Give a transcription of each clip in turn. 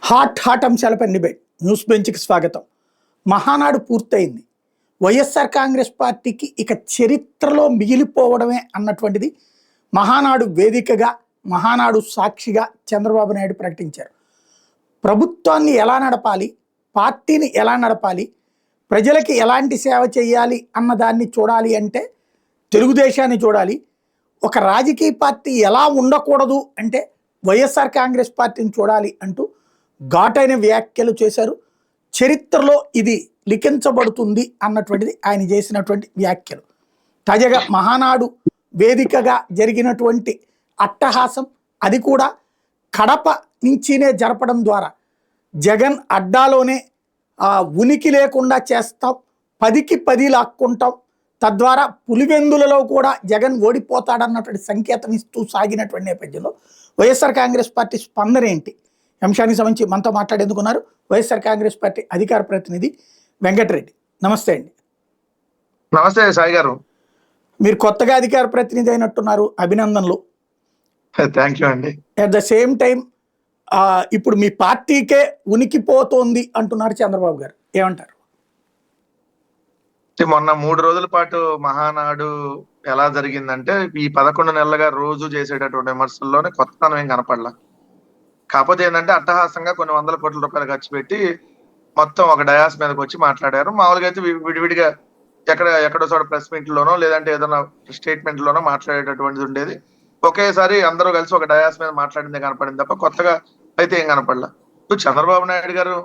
Hot అంశాలపై debate news బెంచ్కి స్వాగతం. మహానాడు పూర్తయింది. వైఎస్ఆర్ కాంగ్రెస్ పార్టీకి ఇక చరిత్రలో మిగిలిపోవడమే అన్నటువంటిది మహానాడు వేదికగా, మహానాడు సాక్షిగా చంద్రబాబు నాయుడు ప్రకటించారు. ప్రభుత్వాన్ని ఎలా నడపాలి, పార్టీని ఎలా నడపాలి, ప్రజలకి ఎలాంటి సేవ చేయాలి అన్నదాన్ని చూడాలి అంటే తెలుగుదేశాన్ని చూడాలి. ఒక రాజకీయ పార్టీ ఎలా ఉండకూడదు అంటే వైఎస్ఆర్ కాంగ్రెస్ పార్టీని చూడాలి అంటూ ఘాటైన వ్యాఖ్యలు చేశారు. చరిత్రలో ఇది లిఖించబడుతుంది అన్నటువంటిది ఆయన చేసినటువంటి వ్యాఖ్యలు. తాజాగా మహానాడు వేదికగా జరిగినటువంటి అట్టహాసం, అది కూడా కడప నుంచినే జరపడం ద్వారా జగన్ అడ్డాలోనే ఉనికి లేకుండా చేస్తాం, 10కి 10 లాక్కుంటాం, తద్వారా పులివెందులలో కూడా జగన్ ఓడిపోతాడన్నటువంటి సంకేతం ఇస్తూ సాగినటువంటి నేపథ్యంలో వైఎస్ఆర్ కాంగ్రెస్ పార్టీ స్పందన ఏంటి? అంశానికి సంబంధించి మనతో మాట్లాడేందుకున్నారు వైఎస్ఆర్ కాంగ్రెస్ పార్టీ అధికార ప్రతినిధి వెంకటరెడ్డి. నమస్తే అండి. నమస్తే సాయి గారు. మీరు కొత్తగా అధికార ప్రతినిధి అయినట్టున్నారు, అభినందనలు. థ్యాంక్ యూ అండి. అట్ ద సేమ్ టైం ఇప్పుడు మీ పార్టీకే ఉనికిపోతోంది అంటున్నారు చంద్రబాబు గారు, ఏమంటారు? మొన్న 3 రోజుల పాటు మహానాడు ఎలా జరిగిందంటే, ఈ 11 నెలలుగా రోజు చేసేటటువంటి విమర్శల్లోనే కొత్తతనం ఏం కనపడలా. కాకపోతే ఏంటంటే అట్టహాసంగా కొన్ని వందల కోట్ల రూపాయలు ఖర్చు పెట్టి మొత్తం ఒక డయాస్ మీదకి వచ్చి మాట్లాడారు. మామూలుగా అయితే విడివిడిగా ఎక్కడో చోట ప్రెస్ మీట్లోనో లేదంటే ఏదైనా స్టేట్మెంట్లోనో మాట్లాడేటటువంటిది ఉండేది. ఒకేసారి అందరూ కలిసి ఒక డయాస్ మీద మాట్లాడిందే కనపడింది తప్ప కొత్తగా అయితే ఏం కనపడలా. చంద్రబాబు నాయుడు గారు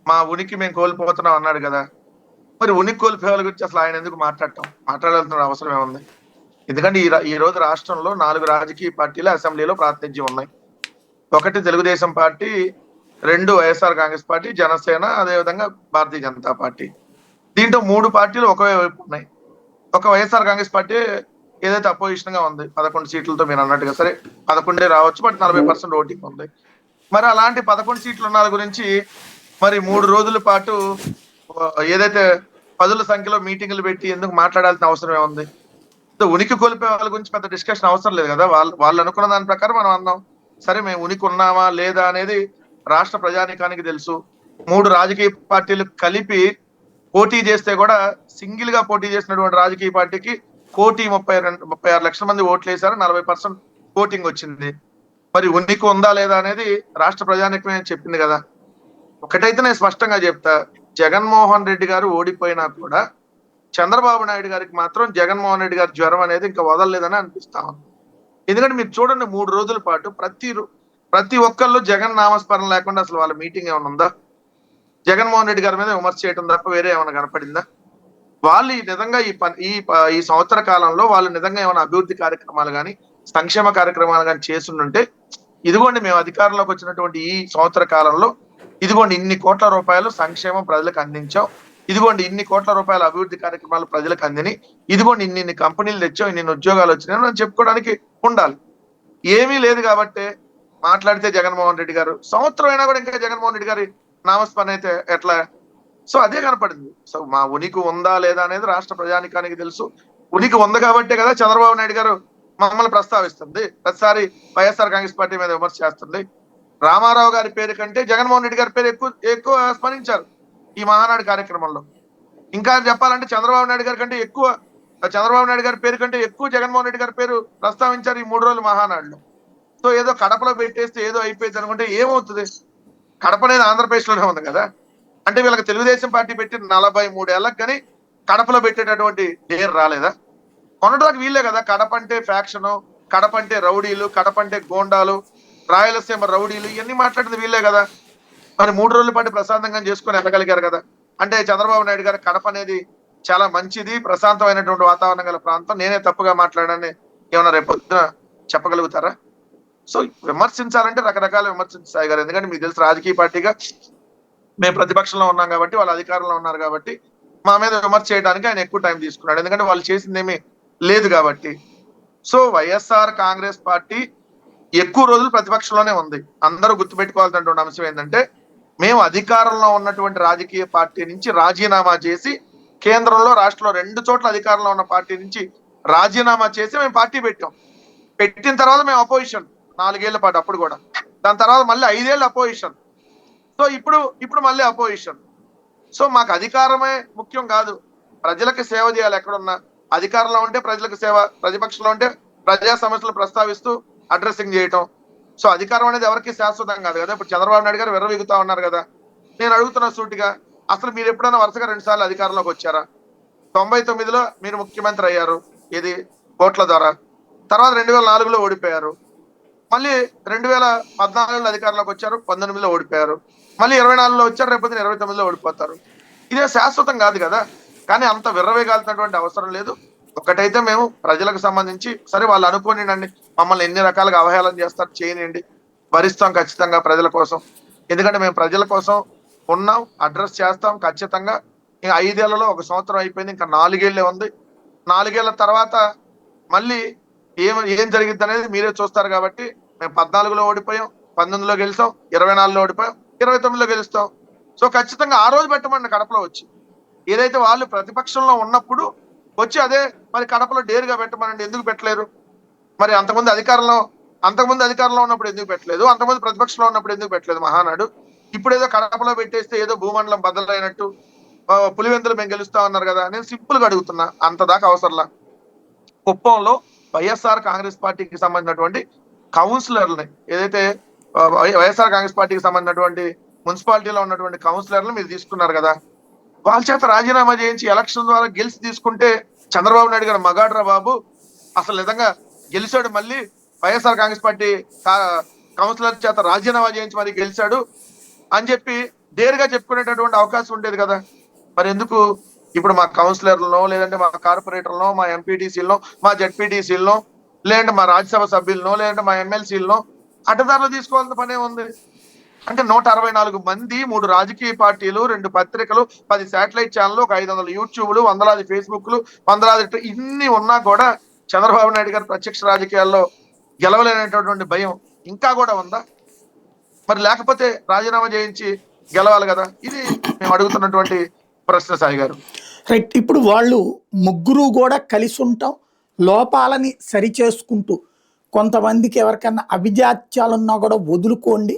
మా ఉనికి మేము కోల్పోతున్నాం అన్నాడు కదా, మరి ఉనికి కోల్పోయే వాళ్ళ గురించి అసలు ఆయన ఎందుకు మాట్లాడాల్సిన అవసరం ఏముంది? ఎందుకంటే ఈ రోజు రాష్ట్రంలో 4 రాజకీయ పార్టీలు అసెంబ్లీలో ప్రాతినిధ్యం ఉన్నాయి. 1 తెలుగుదేశం పార్టీ, 2 వైఎస్ఆర్ కాంగ్రెస్ పార్టీ, జనసేన, అదేవిధంగా భారతీయ జనతా పార్టీ. దీంట్లో 3 పార్టీలు ఒకే వైపు ఉన్నాయి. ఒక వైఎస్ఆర్ కాంగ్రెస్ పార్టీ ఏదైతే అపోజిషన్ గా ఉంది 11 సీట్లతో, మీరు అన్నట్టుగా సరే 11 రావచ్చు, బట్ 40% ఓటింగ్ ఉంది. మరి అలాంటి 11 సీట్లు ఉన్న గురించి మరి 3 రోజుల పాటు ఏదైతే 10ల సంఖ్యలో మీటింగులు పెట్టి ఎందుకు మాట్లాడాల్సిన అవసరం ఏముంది? ఉనికి కోల్పోయే వాళ్ళ గురించి పెద్ద డిస్కషన్ అవసరం లేదు కదా. వాళ్ళు అనుకున్న దాని ప్రకారం మనం అందాం. సరే, మేము ఉనికి ఉన్నామా లేదా అనేది రాష్ట్ర ప్రజానీకానికి తెలుసు. 3 రాజకీయ పార్టీలు కలిపి పోటీ చేస్తే కూడా సింగిల్ గా పోటీ చేసినటువంటి రాజకీయ పార్టీకి 1,36 లక్షల మంది ఓట్లు వేశారు, 40% ఓటింగ్ వచ్చింది. మరి ఉనికి ఉందా లేదా అనేది రాష్ట్ర ప్రజానీకమే చెప్పింది కదా. ఒకటైతే నేను స్పష్టంగా చెప్తా, జగన్మోహన్ రెడ్డి గారు ఓడిపోయినా కూడా చంద్రబాబు నాయుడు గారికి మాత్రం జగన్మోహన్ రెడ్డి గారి జ్వరం అనేది ఇంకా వదలలేదని అనిపిస్తా ఉంది. ఎందుకంటే మీరు చూడండి, 3 రోజుల పాటు ప్రతి ఒక్కళ్ళు జగన్ నామస్మరణ లేకుండా అసలు వాళ్ళ మీటింగ్ ఏమైనా ఉందా? జగన్మోహన్ రెడ్డి గారి మీద విమర్శ చేయడం తప్ప వేరే ఏమైనా కనపడిందా? వాళ్ళు నిజంగా ఈ సంవత్సర కాలంలో వాళ్ళు నిజంగా ఏమైనా అభివృద్ధి కార్యక్రమాలు కానీ సంక్షేమ కార్యక్రమాలు కానీ చేస్తుంటే, ఇదిగోండి మేము అధికారంలోకి వచ్చినటువంటి ఈ సంవత్సర కాలంలో ఇదిగోండి ఇన్ని కోట్ల రూపాయలు సంక్షేమం ప్రజలకు అందించాం, ఇదిగోండి ఇన్ని కోట్ల రూపాయల అభివృద్ధి కార్యక్రమాలు ప్రజలకు అందిని, ఇదిగోండి ఇన్ని కంపెనీలు తెచ్చాం, ఇన్ని ఉద్యోగాలు వచ్చినాయి అని చెప్పుకోవడానికి ఉండాలి. ఏమీ లేదు కాబట్టి మాట్లాడితే జగన్మోహన్ రెడ్డి గారు సంవత్సరం అయినా కూడా ఇంకా జగన్మోహన్ రెడ్డి గారి నామస్మరణ అయితే ఎట్లా? సో అదే కనపడింది. సో మా ఉనికి ఉందా లేదా అనేది రాష్ట్ర ప్రజానికానికి తెలుసు. ఉనికి ఉంది కాబట్టే కదా చంద్రబాబు నాయుడు గారు మమ్మల్ని ప్రస్తావిస్తుంది, ప్రతిసారి వైఎస్ఆర్ కాంగ్రెస్ పార్టీ మీద విమర్శ చేస్తుంది. రామారావు గారి పేరు కంటే జగన్మోహన్ రెడ్డి గారి పేరు ఎక్కువ స్మరించారు ఈ మహానాడు కార్యక్రమంలో. ఇంకా చెప్పాలంటే చంద్రబాబు నాయుడు గారి పేరు కంటే ఎక్కువ జగన్మోహన్ రెడ్డి గారి పేరు ప్రస్తావించారు ఈ 3 రోజులు మహానాడులో. సో ఏదో కడపలో పెట్టేస్తే ఏదో అయిపోయింది అనుకుంటే ఏమవుతుంది? కడప అనేది ఆంధ్రప్రదేశ్ లోనే ఉంది కదా. అంటే వీళ్ళకి తెలుగుదేశం పార్టీ పెట్టి 43 ఏళ్ళకి కానీ కడపలో పెట్టేటటువంటి డేర్ రాలేదా? మొన్నటిదాకా వీళ్ళే కదా కడప అంటే ఫ్యాక్షను, కడప అంటే రౌడీలు, కడప అంటే గోండాలు, రాయలసీమ రౌడీలు, ఇవన్నీ మాట్లాడింది వీళ్ళే కదా. మరి 3 రోజుల పాటు ప్రశాంతంగా చేసుకొని వెళ్ళగలిగారు కదా. అంటే చంద్రబాబు నాయుడు గారు కడప అనేది చాలా మంచిది, ప్రశాంతమైనటువంటి వాతావరణం గల ప్రాంతం, నేనే తప్పుగా మాట్లాడానని ఏమన్నా రేపొద్దున చెప్పగలుగుతారా? సో విమర్శించాలంటే రకరకాల విమర్శించాయి గారు. ఎందుకంటే మీకు తెలుసు, రాజకీయ పార్టీగా మేము ప్రతిపక్షంలో ఉన్నాం కాబట్టి, వాళ్ళు అధికారంలో ఉన్నారు కాబట్టి మా మీద విమర్శ చేయడానికి ఆయన ఎక్కువ టైం తీసుకున్నాడు. ఎందుకంటే వాళ్ళు చేసింది ఏమీ లేదు కాబట్టి. సో వైఎస్ఆర్ కాంగ్రెస్ పార్టీ ఎక్కువ రోజులు ప్రతిపక్షంలోనే ఉంది. అందరూ గుర్తుపెట్టుకోవాల్సినటువంటి అంశం ఏంటంటే, మేము అధికారంలో ఉన్నటువంటి రాజకీయ పార్టీ నుంచి రాజీనామా చేసి, కేంద్రంలో రాష్ట్రంలో 2 చోట్ల అధికారంలో ఉన్న పార్టీ నుంచి రాజీనామా చేసి మేము పార్టీ పెట్టిన తర్వాత మేము అపోజిషన్ 4 ఏళ్ల పాటు, అప్పుడు కూడా దాని తర్వాత మళ్ళీ 5 ఏళ్ళు అపోజిషన్. సో ఇప్పుడు మళ్ళీ అపోజిషన్. సో మాకు అధికారమే ముఖ్యం కాదు, ప్రజలకు సేవ చేయాలి. ఎక్కడున్నా అధికారంలో ఉంటే ప్రజలకు సేవ, ప్రతిపక్షంలో ఉంటే ప్రజా సమస్యలు ప్రస్తావిస్తూ అడ్రస్సింగ్ చేయటం. సో అధికారం అనేది ఎవరికి శాశ్వతం కాదు కదా. ఇప్పుడు చంద్రబాబు నాయుడు గారు విర్రవీగుతా ఉన్నారు కదా. నేను అడుగుతున్న సూటిగా, అసలు మీరు ఎప్పుడైనా వరుసగా 2 సార్లు అధికారంలోకి వచ్చారా? 99లో మీరు ముఖ్యమంత్రి అయ్యారు, ఇది ఓట్ల ద్వారా. తర్వాత 2004లో ఓడిపోయారు. మళ్ళీ 2014లో అధికారంలోకి వచ్చారు, 19లో ఓడిపోయారు. మళ్ళీ 24లో వచ్చారు, రేపు 29లో ఓడిపోతారు. ఇదే శాశ్వతం కాదు కదా. కానీ అంత విర్రవేగాల్సినటువంటి అవసరం లేదు. ఒకటైతే మేము ప్రజలకు సంబంధించి, సరే వాళ్ళు అనుకోనియండి, మమ్మల్ని ఎన్ని రకాలుగా అవహేళన చేస్తారు, చేయనియండి, భరిస్తాం ఖచ్చితంగా ప్రజల కోసం. ఎందుకంటే మేము ప్రజల కోసం ఉన్నాం, అడ్రస్ చేస్తాం ఖచ్చితంగా. ఇంకా 5 ఏళ్లలో 1 సంవత్సరం అయిపోయింది, ఇంకా 4 ఏళ్లే ఉంది. 4 ఏళ్ల తర్వాత మళ్ళీ ఏం జరిగింది అనేది మీరే చూస్తారు. కాబట్టి మేము 14లో ఓడిపోయాం, 19లో గెలిచాం, 24లో ఓడిపోయాం, 29లో గెలుస్తాం. సో ఖచ్చితంగా ఆ రోజు పెట్టమండి కడపలో వచ్చి. ఏదైతే వాళ్ళు ప్రతిపక్షంలో ఉన్నప్పుడు వచ్చి అదే మరి కడపలో డేరుగా పెట్టమనండి. ఎందుకు పెట్టలేరు? మరి అంతకుముందు అధికారంలో ఉన్నప్పుడు ఎందుకు పెట్టలేదు? అంతకుముందు ప్రతిపక్షంలో ఉన్నప్పుడు ఎందుకు పెట్టలేదు మహానాడు? ఇప్పుడు ఏదో కడపలో పెట్టేస్తే ఏదో భూమండలం బద్దలైనట్టు పులివెందులు మేము గెలుస్తా ఉన్నారు కదా. నేను సింపుల్ గా అడుగుతున్నా, అంత దాకా అవసరంలా. కుప్పంలో వైఎస్ఆర్ కాంగ్రెస్ పార్టీకి సంబంధించినటువంటి కౌన్సిలర్ని, ఏదైతే వైఎస్ఆర్ కాంగ్రెస్ పార్టీకి సంబంధించినటువంటి మున్సిపాలిటీలో ఉన్నటువంటి కౌన్సిలర్లు మీరు తీసుకున్నారు కదా, వాళ్ళ చేత రాజీనామా చేయించి ఎలక్షన్ ద్వారా గెలిచి తీసుకుంటే చంద్రబాబు నాయుడు గారు మగాడ్రా బాబు, అసలు నిజంగా గెలిచాడు, మళ్ళీ వైఎస్ఆర్ కాంగ్రెస్ పార్టీ కౌన్సిలర్ చేత రాజీనామా చేయించి మరి గెలిచాడు అని చెప్పి డేరుగా చెప్పుకునేటటువంటి అవకాశం ఉండేది కదా. మరి ఎందుకు ఇప్పుడు మా కౌన్సిలర్లను, లేదంటే మా కార్పొరేటర్లను, మా ఎంపీటీసీలను, మా జెడ్పీటీసీలను, లేదంటే మా రాజ్యసభ సభ్యులను, లేదంటే మా ఎమ్మెల్సీలను అడ్డదారులు తీసుకోవాల్సిన పనే ఉంది? అంటే 164 మంది, 3 రాజకీయ పార్టీలు, 2 పత్రికలు, 10 శాటిలైట్ ఛానల్, ఒక 500 యూట్యూబ్లు, వందలాది ఫేస్బుక్లు, వందలాది ఇన్ని ఉన్నా కూడా చంద్రబాబు నాయుడు గారు ప్రత్యక్ష రాజకీయాల్లో గెలవలేనటువంటి భయం ఇంకా కూడా ఉందా? మరి లేకపోతే రాజీనామా చేయించి గెలవాలి కదా. ఇది మేము అడుగుతున్నటువంటి ప్రశ్న, సాయి గారు. రైట్. ఇప్పుడు వాళ్ళు ముగ్గురు కూడా కలిసి ఉంటాం, లోపాలని సరిచేసుకుంటూ, కొంతమందికి ఎవరికైనా అభిజాత్యాలున్నా కూడా వదులుకోండి,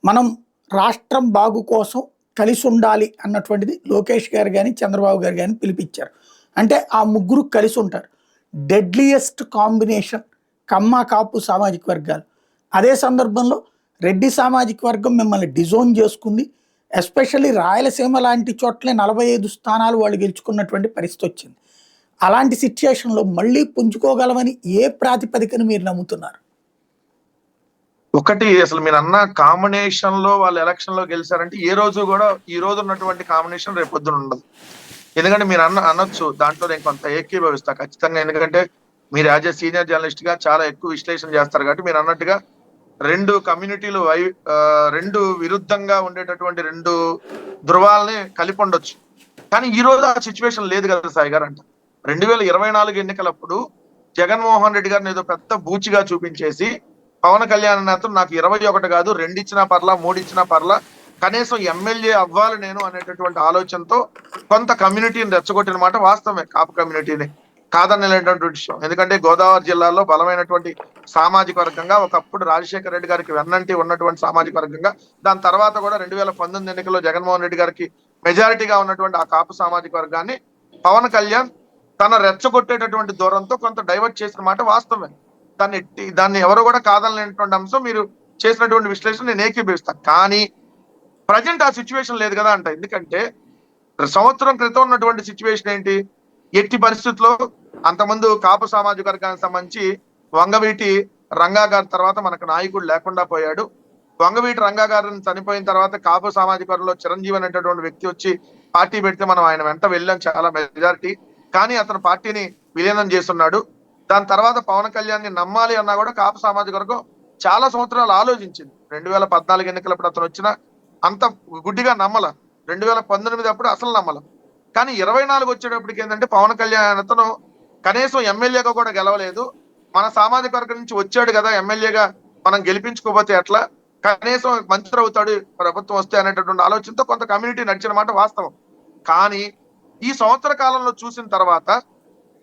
మనం రాష్ట్రం బాగు కోసం కలిసి ఉండాలి అన్నటువంటిది లోకేష్ గారు కానీ చంద్రబాబు గారు కానీ పిలిపించారు. అంటే ఆ ముగ్గురు కలిసి ఉంటారు. డెడ్లియెస్ట్ కాంబినేషన్ కమ్మ కాపు సామాజిక వర్గాలు. అదే సందర్భంలో రెడ్డి సామాజిక వర్గం మిమ్మల్ని డిజోన్ చేసుకుంది. ఎస్పెషల్లీ రాయలసీమ లాంటి చోట్లే 45 స్థానాలు వాళ్ళు గెలుచుకున్నటువంటి పరిస్థితి వచ్చింది. అలాంటి సిచ్యుయేషన్లో మళ్ళీ పుంజుకోగలమని ఏ ప్రాతిపదికన మీరు నమ్ముతున్నారు? ఒకటి, అసలు మీరు అన్న కాంబినేషన్ లో వాళ్ళు ఎలక్షన్ లో గెలిచారంటే ఏ రోజు కూడా ఈ రోజు ఉన్నటువంటి కాంబినేషన్ రేపు పొద్దున ఉండదు. ఎందుకంటే మీరు అనొచ్చు, దాంట్లో నేను కొంత ఏకీభవిస్తా ఖచ్చితంగా. ఎందుకంటే మీరు యాజ్ ఏ సీనియర్ జర్నలిస్ట్ గా చాలా ఎక్కువ విశ్లేషణ చేస్తారు కాబట్టి మీరు అన్నట్టుగా 2 కమ్యూనిటీలు, 2 విరుద్ధంగా ఉండేటటువంటి 2 ధృవాలని కలిపి ఉండొచ్చు. కానీ ఈ రోజు ఆ సిచ్యువేషన్ లేదు కదా సాయి గారు. అంట 2024 ఎన్నికలప్పుడు జగన్మోహన్ రెడ్డి గారిని ఏదో పెద్ద బూచిగా చూపించేసి పవన్ కళ్యాణ్ అతను నాకు 21 కాదు, 2 ఇచ్చినా పర్లా, 3 ఇచ్చినా పర్లా, కనీసం ఎమ్మెల్యే అవ్వాలి నేను అనేటటువంటి ఆలోచనతో కొంత కమ్యూనిటీని రెచ్చగొట్టిన మాట వాస్తవమే. కాపు కమ్యూనిటీని కాదనేటువంటి విషయం. ఎందుకంటే గోదావరి జిల్లాలో బలమైనటువంటి సామాజిక వర్గంగా, ఒకప్పుడు రాజశేఖర రెడ్డి గారికి వెన్నంటి ఉన్నటువంటి సామాజిక వర్గంగా, దాని తర్వాత కూడా 2019 ఎన్నికల్లో జగన్మోహన్ రెడ్డి గారికి మెజారిటీగా ఉన్నటువంటి ఆ కాపు సామాజిక వర్గాన్ని పవన్ కళ్యాణ్ తన రెచ్చగొట్టేటటువంటి దూరంతో కొంత డైవర్ట్ చేసిన మాట వాస్తవమే. దాన్ని ఎవరు కూడా కాదనలేనటువంటి అంశం. మీరు చేసినటువంటి విశ్లేషణ నేను ఏకీభవిస్తాను. కానీ ప్రజెంట్ ఆ సిచ్యువేషన్ లేదు కదా అంట. ఎందుకంటే సంవత్సరం క్రితం ఉన్నటువంటి సిచ్యువేషన్ ఏంటి? ఎట్టి పరిస్థితుల్లో అంతకుముందు కాపు సామాజిక వర్గానికి సంబంధించి వంగవీటి రంగా గారి తర్వాత మనకు నాయకుడు లేకుండా పోయాడు. వంగవీటి రంగా గారిని చనిపోయిన తర్వాత కాపు సామాజిక వర్గంలో చిరంజీవి అనేటటువంటి వ్యక్తి వచ్చి పార్టీ పెడితే మనం ఆయన వెంట వెళ్ళాం, చాలా మెజారిటీ. కానీ అతను పార్టీని విలీనం చేస్తున్నాడు. దాని తర్వాత పవన్ కళ్యాణ్ ని నమ్మాలి అన్నా కూడా కాపు సామాజిక వర్గం చాలా సంవత్సరాలు ఆలోచించింది. 2014 ఎన్నికలప్పుడు అతను వచ్చిన అంత గుడ్డిగా నమ్మల, 2019 అప్పుడు అసలు నమ్మల. కానీ 24 వచ్చేటప్పటికి ఏంటంటే పవన్ కళ్యాణ్ అతను కనీసం ఎమ్మెల్యేగా కూడా గెలవలేదు, మన సామాజిక వర్గం నుంచి వచ్చాడు కదా, ఎమ్మెల్యేగా మనం గెలిపించుకోకపోతే ఎట్లా, కనీసం మంత్రి అవుతాడు ప్రభుత్వం వస్తే అనేటటువంటి ఆలోచనతో కొంత కమ్యూనిటీ నడిచిన మాట వాస్తవం. కానీ ఈ సంవత్సర కాలంలో చూసిన తర్వాత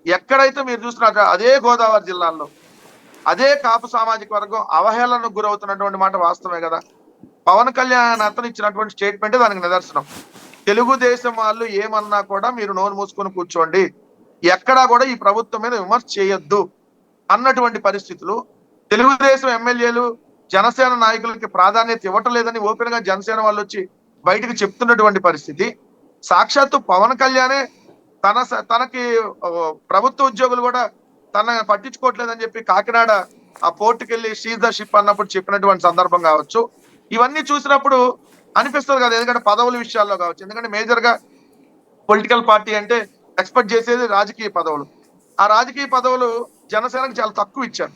ఎక్కడైతే మీరు చూసినాక అదే గోదావరి జిల్లాల్లో అదే కాపు సామాజిక వర్గం అవహేళనకు గురవుతున్నటువంటి మాట వాస్తవమే కదా. పవన్ కళ్యాణ్ అతను ఇచ్చినటువంటి స్టేట్మెంట్ దానికి నిదర్శనం. తెలుగుదేశం వాళ్ళు ఏమన్నా కూడా మీరు నోరు మూసుకొని కూర్చోండి, ఎక్కడా కూడా ఈ ప్రభుత్వం మీద విమర్శ చేయొద్దు అన్నటువంటి పరిస్థితులు. తెలుగుదేశం ఎమ్మెల్యేలు జనసేన నాయకులకి ప్రాధాన్యత ఇవ్వటం లేదని ఓపెన్ గా జనసేన వాళ్ళు వచ్చి బయటకు చెప్తున్నటువంటి పరిస్థితి. సాక్షాత్తు పవన్ కళ్యాణే తనకి ప్రభుత్వ ఉద్యోగులు కూడా తన పట్టించుకోవట్లేదని చెప్పి కాకినాడ ఆ పోర్టుకి వెళ్ళి సీజ్ ద షిప్ అన్నప్పుడు చెప్పినటువంటి సందర్భం కావచ్చు. ఇవన్నీ చూసినప్పుడు అనిపిస్తుంది కదా, ఎందుకంటే పదవుల విషయాల్లో కావచ్చు. ఎందుకంటే మేజర్ గా పొలిటికల్ పార్టీ అంటే ఎక్స్పెక్ట్ చేసేది రాజకీయ పదవులు. ఆ రాజకీయ పదవులు జనసేనకు చాలా తక్కువ ఇచ్చారు.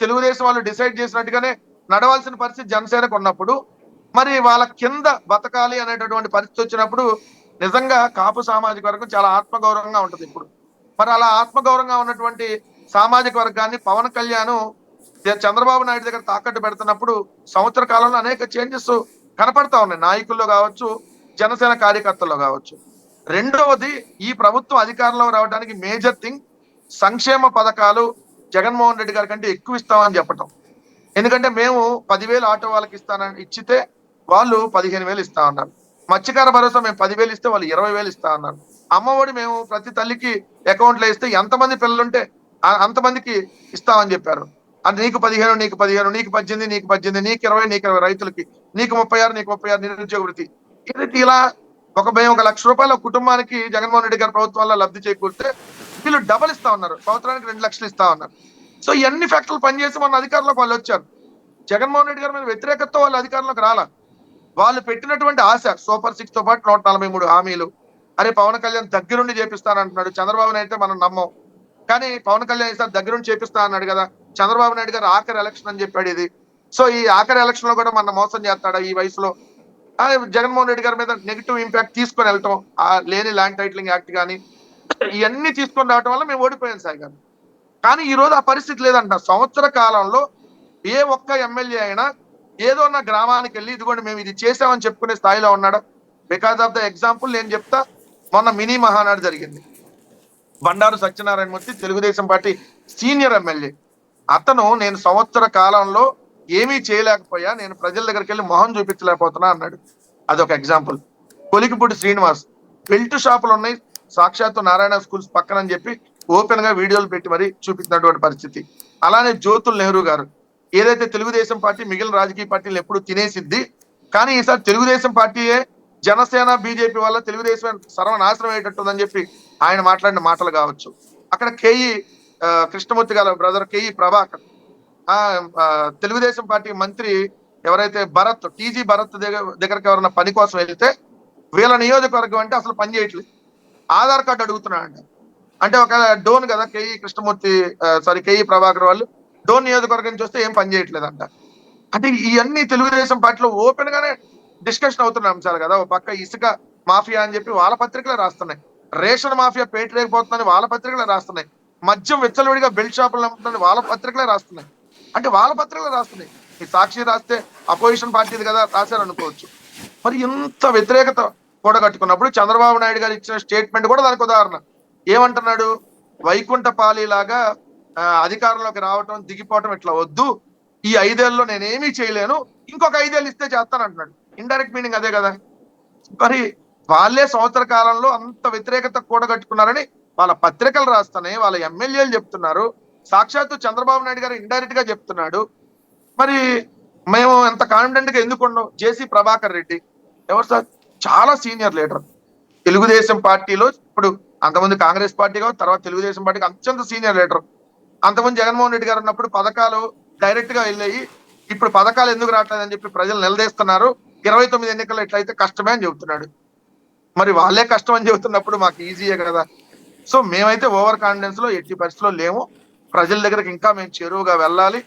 తెలుగుదేశం వాళ్ళు డిసైడ్ చేసినట్టుగానే నడవాల్సిన పరిస్థితి జనసేనకు ఉన్నప్పుడు, మరి వాళ్ళ కింద బతకాలి అనేటటువంటి పరిస్థితి వచ్చినప్పుడు నిజంగా కాపు సామాజిక వర్గం చాలా ఆత్మగౌరవంగా ఉంటుంది ఇప్పుడు. మరి అలా ఆత్మగౌరవంగా ఉన్నటువంటి సామాజిక వర్గాన్ని పవన్ కళ్యాణ్ చంద్రబాబు నాయుడు దగ్గర తాకట్టు పెడుతున్నప్పుడు సంవత్సర కాలంలో అనేక చేంజెస్ కనపడతా ఉన్నాయి, నాయకుల్లో కావచ్చు, జనసేన కార్యకర్తల్లో కావచ్చు. రెండవది, ఈ ప్రభుత్వం అధికారంలో రావడానికి మేజర్ థింగ్ సంక్షేమ పథకాలు జగన్మోహన్ రెడ్డి గారి కంటే ఎక్కువ ఇస్తామని చెప్పటం. ఎందుకంటే మేము 10,000 ఆటో వాళ్ళకి ఇస్తానని ఇచ్చితే వాళ్ళు 15,000 ఇస్తా ఉన్నారు. మత్స్యకార భరోసా మేము 10,000 ఇస్తే వాళ్ళు 20,000 ఇస్తా ఉన్నారు. అమ్మఒడి మేము ప్రతి తల్లికి అకౌంట్లో ఇస్తే ఎంతమంది పిల్లలుంటే అంతమందికి ఇస్తామని చెప్పారు. అది నీకు 15, నీకు 15, నీకు 18, నీకు 18, నీకు 20, నీకు 20 రైతులకి, నీకు 36, నీకు 36 నిరుద్యోగ వృత్తి. ఇలా మేము 1,00,000 రూపాయల కుటుంబానికి జగన్మోహన్ రెడ్డి గారి ప్రభుత్వం వల్ల లబ్ధి చేకూరితే వీళ్ళు డబల్ ఇస్తా ఉన్నారు, సంవత్సరానికి 2 లక్షలు ఇస్తా ఉన్నారు. సో ఇవన్నీ ఫ్యాక్టర్లు పనిచేసి మన అధికారంలోకి వాళ్ళు వచ్చారు. జగన్మోహన్ రెడ్డి గారి మీద వ్యతిరేకతతో వాళ్ళు అధికారంలోకి రాలా. వాళ్ళు పెట్టినటువంటి ఆశ సూపర్ 6 తో పాటు 143 హామీలు. అరే పవన్ కళ్యాణ్ దగ్గరుండి చేపిస్తానంటున్నాడు, చంద్రబాబు నాయుడు అయితే మనం నమ్మం. కానీ పవన్ కళ్యాణ్ ఈసారి దగ్గరుండి చేపిస్తా అన్నాడు కదా, చంద్రబాబు నాయుడు గారు ఆఖరి ఎలక్షన్ అని చెప్పాడు ఇది. సో ఈ ఆఖరి ఎలక్షన్ లో కూడా మన మోసం చేస్తాడా ఈ వయసులో? జగన్మోహన్ రెడ్డి గారి మీద నెగిటివ్ ఇంపాక్ట్ తీసుకొని వెళ్ళటం, లేని ల్యాండ్ టైటిలింగ్ యాక్ట్ కానీ ఇవన్నీ తీసుకొని రావటం వల్ల మేము ఓడిపోయాం సాయి గారు. కానీ ఈ రోజు ఆ పరిస్థితి లేదంట. సంవత్సర కాలంలో ఏ ఒక్క ఎమ్మెల్యే అయినా ఏదో ఉన్న గ్రామానికి వెళ్ళి ఇదిగోండి మేము ఇది చేసామని చెప్పుకునే స్థాయిలో ఉన్నాడు. బికాస్ ఆఫ్ ద ఎగ్జాంపుల్ నేను చెప్తా, మొన్న మినీ మహానాడు జరిగింది. Bandaru Satyanarayana Murthy Telugu Desam party senior MLA. అతను నేను సంవత్సర కాలంలో ఏమీ చేయలేకపోయా, నేను ప్రజల దగ్గరికి వెళ్ళి మొహం చూపించలేకపోతున్నా అన్నాడు. అదొక ఎగ్జాంపుల్. కొలికిపూడి శ్రీనివాస్ బెల్ట్ షాపులు ఉన్నాయి సాక్షాత్తు నారాయణ స్కూల్స్ పక్కన అని చెప్పి ఓపెన్ గా వీడియోలు పెట్టి మరి చూపించినటువంటి పరిస్థితి. అలానే జ్యోతుల్ నెహ్రూ గారు ఏదైతే తెలుగుదేశం పార్టీ మిగిలిన రాజకీయ పార్టీలు ఎప్పుడు తినేసిద్ది, కానీ ఈసారి తెలుగుదేశం పార్టీయే జనసేన బీజేపీ వల్ల తెలుగుదేశం సర్వనాశనం అయ్యేటట్టుందని చెప్పి ఆయన మాట్లాడిన మాటలు కావచ్చు. అక్కడ కేఈ కృష్ణమూర్తి గారు brother K E Prabhakar, Telugu Desam party మంత్రి ఎవరైతే భరత్ టీజీ భరత్ దగ్గరకు ఎవరైనా పని కోసం వెళ్తే వీళ్ళ నియోజకవర్గం అంటే అసలు పని చేయట్లేదు, ఆధార్ కార్డు అడుగుతున్నాడంట. అంటే ఒక డోన్ కదా కేఈ కృష్ణమూర్తి కేఈ ప్రభాకర్ వాళ్ళు డోన్ నియోజకవర్గం నుంచి వస్తే ఏం పని చేయట్లేదంట. అంటే ఇవన్నీ తెలుగుదేశం పార్టీలో ఓపెన్ గానే డిస్కషన్ అవుతున్న అంశాలు కదా. ఒక పక్క ఇసుక మాఫియా అని చెప్పి వాళ్ళ పత్రికలే రాస్తున్నాయి, రేషన్ మాఫియా పేటరేకపోతుందని వాళ్ళ పత్రికలే రాస్తున్నాయి, మద్యం విచ్చలవిడిగా బెల్ట్ షాపులు నమ్ముతుందని వాళ్ళ పత్రికలే రాస్తున్నాయి. అంటే వాళ్ళ పత్రికలే రాస్తున్నాయి. ఈ సాక్షి రాస్తే అపోజిషన్ పార్టీది కదా రాశారు అనుకోవచ్చు. మరి ఇంత వ్యతిరేకత కూడగట్టుకున్నప్పుడు చంద్రబాబు నాయుడు గారు ఇచ్చిన స్టేట్మెంట్ కూడా దానికి ఉదాహరణ. ఏమంటున్నాడు, వైకుంఠపాలి లాగా అధికారంలోకి రావటం దిగిపోవటం ఇట్లా వద్దు, ఈ 5 ఏళ్ళలో నేనేమీ చేయలేను, ఇంకొక 5 ఏళ్ళు ఇస్తే చేస్తానంటున్నాడు. ఇండైరెక్ట్ మీనింగ్ అదే కదా. మరి వాళ్ళే సంవత్సర కాలంలో అంత వ్యతిరేకత కూడగట్టుకున్నారని వాళ్ళ పత్రికలు రాస్తున్నాయి, వాళ్ళ ఎమ్మెల్యేలు చెప్తున్నారు, సాక్షాత్తు చంద్రబాబు నాయుడు గారు ఇండైరెక్ట్ గా చెప్తున్నాడు. మరి మేము ఎంత కాన్ఫిడెంట్ గా ఎందుకు ఉన్నాం? జేసీ ప్రభాకర్ రెడ్డి ఎవరు సార్? చాలా సీనియర్ లీడర్ తెలుగుదేశం పార్టీలో. ఇప్పుడు అంతమంది కాంగ్రెస్ పార్టీ కావచ్చు, తర్వాత తెలుగుదేశం పార్టీకి అత్యంత సీనియర్ లీడర్. అంతమంది జగన్మోహన్ రెడ్డి గారు ఉన్నప్పుడు పథకాలు డైరెక్ట్ గా వెళ్ళాయి, ఇప్పుడు పథకాలు ఎందుకు రావట్లేదని చెప్పి ప్రజలు నిలదీస్తున్నారు. 29 ఎన్నికల్లో ఎట్లయితే కష్టమే అని చెబుతున్నాడు. మరి వాళ్ళే కష్టం అని చెబుతున్నప్పుడు మాకు ఈజీయే కదా. సో మేమైతే ఓవర్ కాన్ఫిడెన్స్ లో ఎట్టి పరిస్థితిలో లేము. ప్రజల దగ్గరకు ఇంకా మేము చేరువుగా వెళ్ళాలి,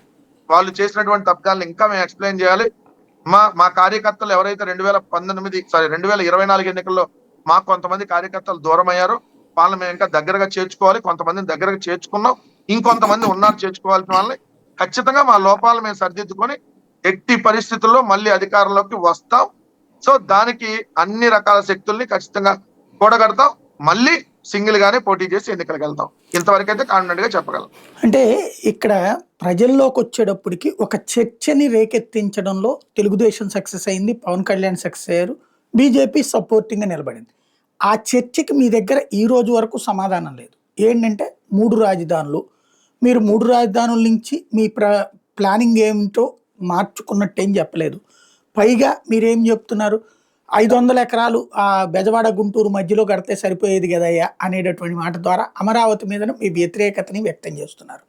వాళ్ళు చేసినటువంటి తప్పిదాలను ఇంకా మేము ఎక్స్ప్లెయిన్ చేయాలి. మా కార్యకర్తలు ఎవరైతే 2024 ఎన్నికల్లో మాకు కొంతమంది కార్యకర్తలు దూరం అయ్యారో వాళ్ళని మేము ఇంకా దగ్గరగా చేర్చుకోవాలి. కొంతమందిని దగ్గరగా చేర్చుకున్నాం, ఇంకొంతమంది ఉన్నారు చేర్చుకోవాల్సిన వాళ్ళని. ఖచ్చితంగా మా లోపాలు మేము సరిదిద్దుకొని ఎట్టి పరిస్థితుల్లో మళ్ళీ అధికారంలోకి వస్తాం. సో దానికి అన్ని రకాల శక్తుల్ని ఖచ్చితంగా కూడగడతాం. మళ్ళీ సింగిల్ గానే పోటీ చేసి ఎన్నికలకు వెళ్తాం. ఇంతవరకు అయితే కాన్ఫిడెంట్ గా చెప్పగలం. అంటే ఇక్కడ ప్రజల్లోకి వచ్చేటప్పటికి ఒక చర్చని రేకెత్తించడంలో తెలుగుదేశం సక్సెస్ అయింది, పవన్ కళ్యాణ్ సక్సెస్ అయ్యారు, బీజేపీ సపోర్టింగ్గా నిలబడింది. ఆ చర్చకి మీ దగ్గర ఈ రోజు వరకు సమాధానం లేదు. ఏంటంటే 3 రాజధానులు, మీరు 3 రాజధానుల నుంచి మీ ప్లానింగ్ ఏమిటో మార్చుకున్నట్టు ఏం చెప్పలేదు. పైగా మీరేం చెప్తున్నారు, 500 ఎకరాలు ఆ బెజవాడ గుంటూరు మధ్యలో కడితే సరిపోయేది కదయ్యా అనేటటువంటి మాట ద్వారా అమరావతి మీద మీ వ్యతిరేకతని వ్యక్తం చేస్తున్నారు.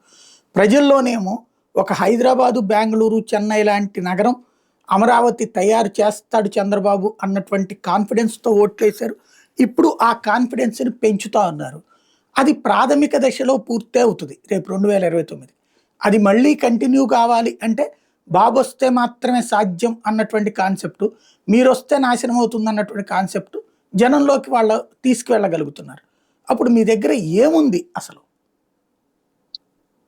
ప్రజల్లోనేమో ఒక హైదరాబాదు, బెంగళూరు, చెన్నై లాంటి నగరం అమరావతి తయారు చేస్తాడు చంద్రబాబు అన్నటువంటి కాన్ఫిడెన్స్తో ఓట్లేశారు. ఇప్పుడు ఆ కాన్ఫిడెన్స్ని పెంచుతా ఉన్నారు. అది ప్రాథమిక దశలో పూర్తి అవుతుంది రేపు 2029. అది మళ్ళీ కంటిన్యూ కావాలి అంటే బాబు వస్తే మాత్రమే సాధ్యం అన్నటువంటి కాన్సెప్టు, మీరు వస్తే నాశనం అవుతుంది అన్నటువంటి కాన్సెప్టు జనంలోకి వాళ్ళు తీసుకువెళ్ళగలుగుతున్నారు. అప్పుడు మీ దగ్గర ఏముంది అసలు?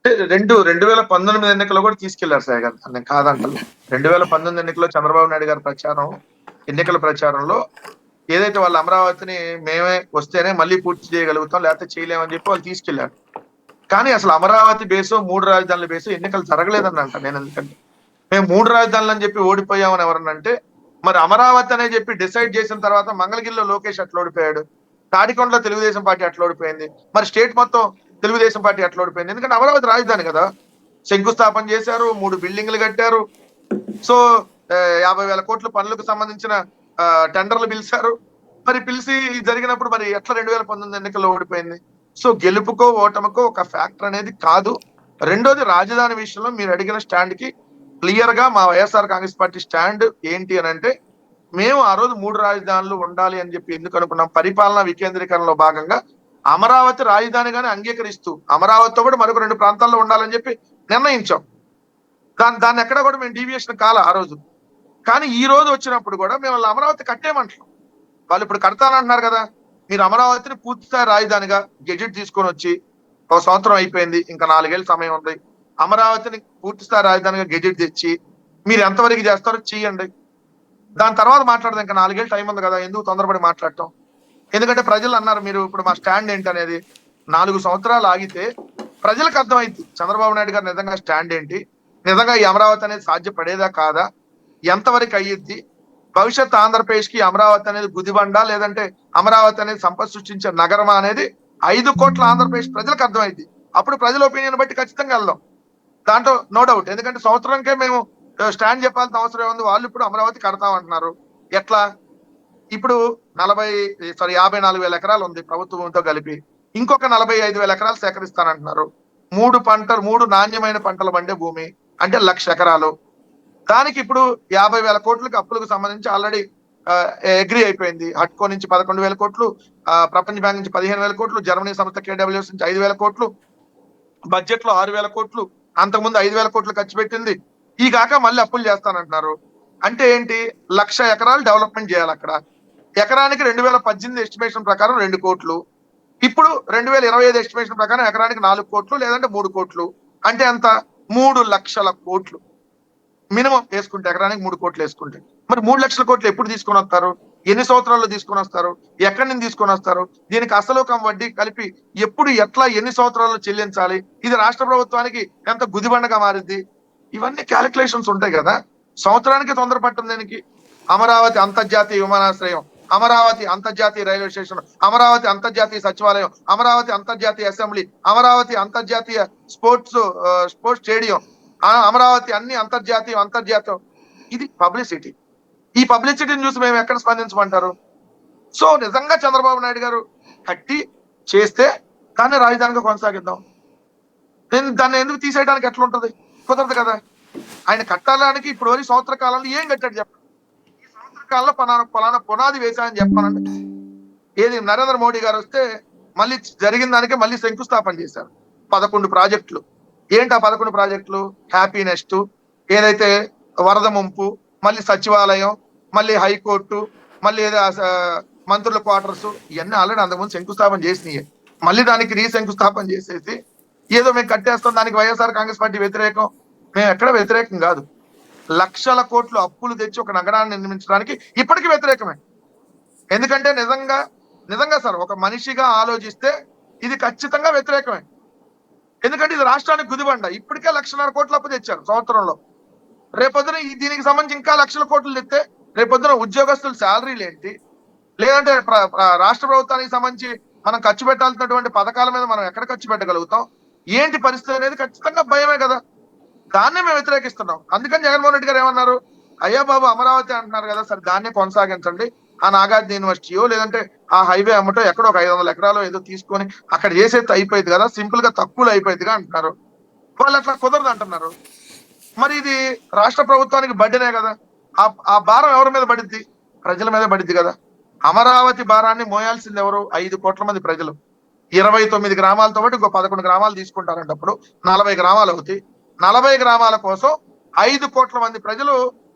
2019 ఎన్నికల్లో కూడా తీసుకెళ్లారు సాయి గారు, నేను కాదంటాను. 2019 ఎన్నికల్లో చంద్రబాబు నాయుడు గారి ఎన్నికల ప్రచారంలో ఏదైతే వాళ్ళు అమరావతిని మేమే వస్తేనే మళ్ళీ పూర్తి చేయగలుగుతాం, లేకపోతే చేయలేమని చెప్పి వాళ్ళు తీసుకెళ్లారు. కానీ అసలు అమరావతి బేసో 3 రాజధానుల బేసో ఎన్నికలు జరగలేదని అంట నేను. ఎందుకంటే మేము 3 రాజధానులు అని చెప్పి ఓడిపోయామని ఎవరన్నంటే, మరి అమరావతి అనే చెప్పి డిసైడ్ చేసిన తర్వాత మంగళగిరిలో లోకేష్ అట్లా ఓడిపోయాడు, తాడికొండలో తెలుగుదేశం పార్టీ అట్లా ఓడిపోయింది, మరి స్టేట్ మొత్తం తెలుగుదేశం పార్టీ అట్లా ఓడిపోయింది. ఎందుకంటే అమరావతి రాజధాని కదా, శంకుస్థాపన చేశారు, 3 బిల్డింగ్లు కట్టారు, సో 50,000 కోట్ల పనులకు సంబంధించిన టెండర్లు పిలిచారు. మరి పిలిచి జరిగినప్పుడు మరి ఎట్లా 2019 ఎన్నికల్లో ఓడిపోయింది? సో గెలుపుకో ఓటమికో ఒక ఫ్యాక్టర్ అనేది కాదు. రెండోది, రాజధాని విషయంలో మీరు అడిగిన స్టాండ్ కి క్లియర్ గా మా వైఎస్ఆర్ కాంగ్రెస్ పార్టీ స్టాండ్ ఏంటి అని అంటే, మేము ఆ రోజు 3 రాజధానులు ఉండాలి అని చెప్పి ఎందుకు అనుకున్నాం, పరిపాలనా వికేంద్రీకరణలో భాగంగా అమరావతి రాజధానిగానే అంగీకరిస్తూ అమరావతితో కూడా మరొక 2 ప్రాంతాల్లో ఉండాలని చెప్పి నిర్ణయించాం. దాన్ని ఎక్కడ కూడా మేము డీవియేషన్ కాల ఆ రోజు. కానీ ఈ రోజు వచ్చినప్పుడు కూడా మేము వాళ్ళు అమరావతి కట్టేయమంటున్నాం. వాళ్ళు ఇప్పుడు కడతానంటున్నారు కదా, మీరు అమరావతిని పూర్తిస్థాయి రాజధానిగా గెజెట్ తీసుకొని వచ్చి 1 సంవత్సరం అయిపోయింది, ఇంకా 4 ఏళ్ళ సమయం ఉంది. అమరావతిని పూర్తిస్థాయి రాజధానిగా గెజెట్ తెచ్చి మీరు ఎంతవరకు చేస్తారో చేయండి, దాని తర్వాత మాట్లాడదాం. ఇంకా 4 ఏళ్ళు టైం ఉంది కదా, ఎందుకు తొందరపడి మాట్లాడటం? ఎందుకంటే ప్రజలు అన్నారు మీరు ఇప్పుడు మా స్టాండ్ ఏంటి అనేది. 4 సంవత్సరాలు ఆగితే ప్రజలకు అర్థమైంది చంద్రబాబు నాయుడు గారు నిజంగా స్టాండ్ ఏంటి, నిజంగా ఈ అమరావతి అనేది సాధ్యపడేదా కాదా, ఎంతవరకు అయ్యిద్ది, భవిష్యత్ ఆంధ్రప్రదేశ్ కి అమరావతి అనేది గుదిబండ లేదంటే అమరావతి అనేది సంపద సృష్టించే నగరమా అనేది 5 కోట్ల ఆంధ్రప్రదేశ్ ప్రజలకు అర్థమైంది. అప్పుడు ప్రజల ఒపీనియన్ బట్టి ఖచ్చితంగా వెళ్దాం, దాంట్లో నో డౌట్. ఎందుకంటే సంవత్సరానికే మేము స్టాండ్ చెప్పాల్సిన అవసరం ఉంది. వాళ్ళు ఇప్పుడు అమరావతి కడతామంటున్నారు. ఎట్లా? ఇప్పుడు 54,000 ఎకరాలు ఉంది ప్రభుత్వంతో కలిపి, ఇంకొక 45,000 ఎకరాలు సేకరిస్తానంటున్నారు. 3 నాణ్యమైన పంటలు పండే భూమి అంటే 1,00,000 ఎకరాలు. దానికి ఇప్పుడు 50,000 కోట్లకి అప్పులకు సంబంధించి ఆల్రెడీ అగ్రి అయిపోయింది. హట్కో నుంచి 11,000 కోట్లు, ప్రపంచ బ్యాంక్ నుంచి 15,000 కోట్లు, జర్మనీ సంస్థ KWS నుంచి 5,000 కోట్లు, బడ్జెట్ లో 6,000 కోట్లు, అంతకుముందు 5,000 కోట్లు ఖర్చు పెట్టింది. ఈ కాక మళ్ళీ అప్పులు చేస్తానంటున్నారు. అంటే ఏంటి, 1,00,000 ఎకరాలు డెవలప్మెంట్ చేయాలి అక్కడ. ఎకరానికి 2018 ఎస్టిమేషన్ ప్రకారం 2 కోట్లు, ఇప్పుడు 2025 ఎస్టిమేషన్ ప్రకారం ఎకరానికి 4 కోట్లు లేదంటే 3 కోట్లు. అంటే ఎంత? 3 లక్షల కోట్లు మినిమం వేసుకుంటే, ఎకరానికి 3 కోట్లు వేసుకుంటే. మరి 3 లక్షల కోట్లు ఎప్పుడు తీసుకొని వస్తారు? ఎన్ని సంవత్సరాల్లో తీసుకొని వస్తారు? ఎక్కడి నుంచి తీసుకొని వస్తారు? దీనికి అసలు వడ్డీ కలిపి ఎప్పుడు, ఎట్లా, ఎన్ని సంవత్సరాల్లో చెల్లించాలి? ఇది రాష్ట్ర ప్రభుత్వానికి ఎంత గుదిబండగా మారింది? ఇవన్నీ క్యాలిక్యులేషన్స్ ఉంటాయి కదా. సంవత్సరానికి తొందరపట్టం దేనికి? అమరావతి అంతర్జాతీయ విమానాశ్రయం, అమరావతి అంతర్జాతీయ రైల్వే స్టేషన్, అమరావతి అంతర్జాతీయ సచివాలయం, అమరావతి అంతర్జాతీయ అసెంబ్లీ, అమరావతి అంతర్జాతీయ స్పోర్ట్స్ స్టేడియం, అమరావతి అన్ని అంతర్జాతీయం. ఇది పబ్లిసిటీ. ఈ పబ్లిసిటీని చూసి మేము ఎక్కడ స్పందించమంటారు? సో నిజంగా చంద్రబాబు నాయుడు గారు కట్టి చేస్తే దాన్ని రాజధానిగా కొనసాగిద్దాం. దాన్ని ఎందుకు తీసేయడానికి ఎట్లా ఉంటది? కుదరదు కదా. ఆయన కట్టాలనికి ఇప్పుడు వరకు సంవత్సర కాలంలో ఏం కట్టాడు చెప్పండి? ఈ సంవత్సర కాలంలో పలానా పునాది వేశాయని చెప్పానండి. ఏది, నరేంద్ర మోడీ గారు వస్తే మళ్ళీ జరిగిన దానికే మళ్ళీ శంకుస్థాపన చేశారు 11 ప్రాజెక్టులు. ఏంటి ఆ 11 ప్రాజెక్టులు? హ్యాపీనెస్ట్, ఏదైతే వరద ముంపు, మళ్ళీ సచివాలయం, మళ్ళీ హైకోర్టు, మళ్ళీ ఏదో మంత్రుల క్వార్టర్స్, ఇవన్నీ ఆల్రెడీ అంతకుముందు శంకుస్థాపన చేసినాయి. మళ్ళీ దానికి రీశంకుస్థాపన చేసేసి ఏదో మేము కట్టేస్తాం, దానికి వైఎస్ఆర్ కాంగ్రెస్ పార్టీ వ్యతిరేకం. మేము ఎక్కడ వ్యతిరేకం కాదు. లక్షల కోట్లు అప్పులు తెచ్చి ఒక నగరాన్ని నిర్మించడానికి ఇప్పటికీ వ్యతిరేకమే. ఎందుకంటే నిజంగా నిజంగా సార్ ఒక మనిషిగా ఆలోచిస్తే ఇది ఖచ్చితంగా వ్యతిరేకమే. ఎందుకంటే ఇది రాష్ట్రానికి గుదిబండ. ఇప్పటికే 1,50,000 అప్పు తెచ్చారు సంవత్సరంలో. రేపొద్దున దీనికి సంబంధించి ఇంకా లక్షల కోట్లు తెస్తే రేపొద్దున ఉద్యోగస్తుల శాలరీలు ఏంటి, లేదంటే రాష్ట్ర ప్రభుత్వానికి సంబంధించి మనం ఖర్చు పెట్టాల్సినటువంటి పథకాల మీద మనం ఎక్కడ ఖర్చు పెట్టగలుగుతాం, ఏంటి పరిస్థితి అనేది ఖచ్చితంగా భయమే కదా. దాన్నే మేము వ్యతిరేకిస్తున్నాం. అందుకని జగన్మోహన్ రెడ్డి గారు ఏమన్నారు, అయ్యా బాబు అమరావతి అంటున్నారు కదా, సరే దాన్నే కొనసాగించండి. ఆ నాగార్జున యూనివర్సిటీయో లేదంటే ఆ హైవే అమ్మటో ఎక్కడో ఒక 500 ఎకరాలు ఏదో తీసుకొని అక్కడ చేసేది అయిపోయింది కదా, సింపుల్ గా తక్కువలో అయిపోయిందిగా అంటున్నారు. వాళ్ళు అట్లా కుదరదు అంటున్నారు. మరి ఇది రాష్ట్ర ప్రభుత్వానికి బడ్డనే కదా. ఆ భారం ఎవరి మీద పడిద్ది? ప్రజల మీద పడిద్ది కదా. అమరావతి భారాన్ని మోయాల్సింది ఎవరు? 5 కోట్ల మంది ప్రజలు. 29 గ్రామాలతో పాటు ఇంకో 11 గ్రామాలు తీసుకుంటారంటప్పుడు 40 గ్రామాలు అవుతాయి. 40 గ్రామాల కోసం 5 కోట్ల మంది ప్రజలు